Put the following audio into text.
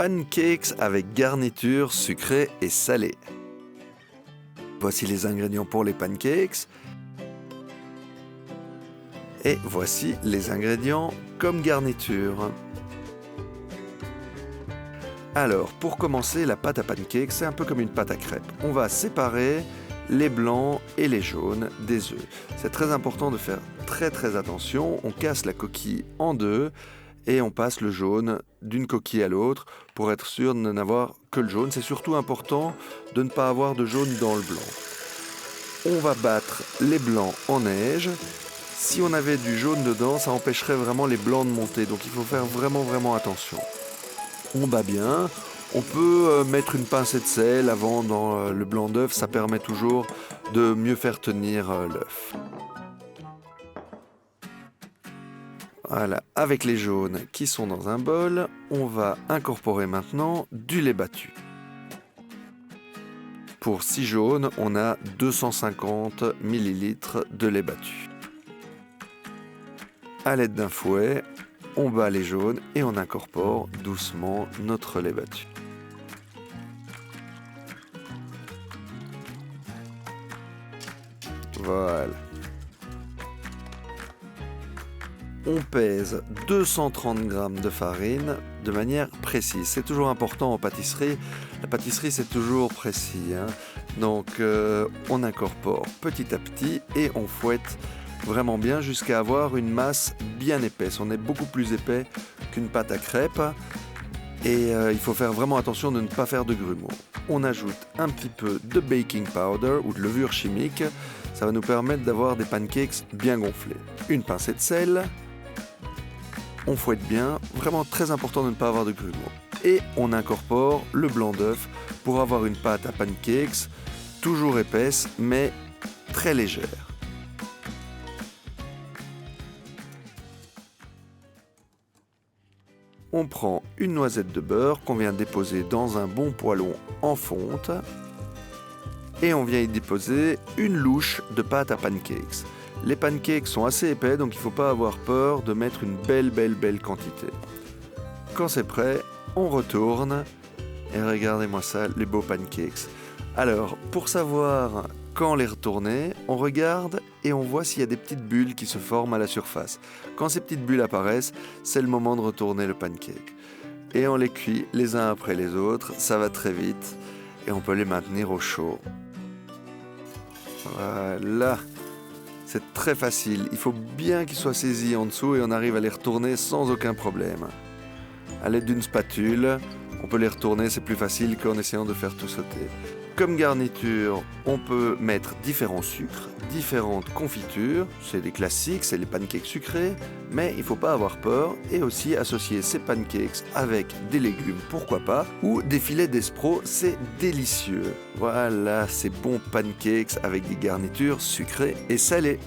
pancakes avec garniture sucrée et salée. Voici les ingrédients pour les pancakes. Et voici les ingrédients comme garniture. Alors, pour commencer, la pâte à pancakes, c'est un peu comme une pâte à crêpes. On va séparer les blancs et les jaunes des œufs. C'est très important de faire très attention. On casse la coquille en deux et on passe le jaune d'une coquille à l'autre pour être sûr de n'avoir que le jaune. C'est surtout important de ne pas avoir de jaune dans le blanc. On va battre les blancs en neige. Si on avait du jaune dedans, ça empêcherait vraiment les blancs de monter. Donc il faut faire vraiment attention. On bat bien. On peut mettre une pincée de sel avant dans le blanc d'œuf. Ça permet toujours de mieux faire tenir l'œuf. Voilà, avec les jaunes qui sont dans un bol, on va incorporer maintenant du lait battu. Pour 6 jaunes, on a 250 ml de lait battu. À l'aide d'un fouet, on bat les jaunes et on incorpore doucement notre lait battu. Voilà. On pèse 230 g de farine de manière précise. C'est toujours important en pâtisserie. La pâtisserie, c'est toujours précis. Donc, on incorpore petit à petit et on fouette vraiment bien jusqu'à avoir une masse bien épaisse. On est beaucoup plus épais qu'une pâte à crêpes et il faut faire vraiment attention de ne pas faire de grumeaux. On ajoute un petit peu de baking powder ou de levure chimique. Ça va nous permettre d'avoir des pancakes bien gonflés. Une pincée de sel. On fouette bien, vraiment très important de ne pas avoir de grumeaux. Et on incorpore le blanc d'œuf pour avoir une pâte à pancakes toujours épaisse mais très légère. On prend une noisette de beurre qu'on vient déposer dans un bon poêlon en fonte et on vient y déposer une louche de pâte à pancakes. Les pancakes sont assez épais, donc il ne faut pas avoir peur de mettre une belle quantité. Quand c'est prêt, on retourne et regardez-moi ça, les beaux pancakes. Alors, pour savoir quand les retourner, on regarde et on voit s'il y a des petites bulles qui se forment à la surface. Quand ces petites bulles apparaissent, c'est le moment de retourner le pancake. Et on les cuit les uns après les autres, ça va très vite et on peut les maintenir au chaud. Voilà. C'est très facile, il faut bien qu'ils soient saisis en dessous et on arrive à les retourner sans aucun problème. À l'aide d'une spatule, on peut les retourner, c'est plus facile qu'en essayant de faire tout sauter. Comme garniture, on peut mettre différents sucres, différentes confitures, c'est des classiques, c'est les pancakes sucrés, mais il ne faut pas avoir peur et aussi associer ces pancakes avec des légumes, pourquoi pas, ou des filets d'espreau, c'est délicieux. Voilà, ces bons pancakes avec des garnitures sucrées et salées.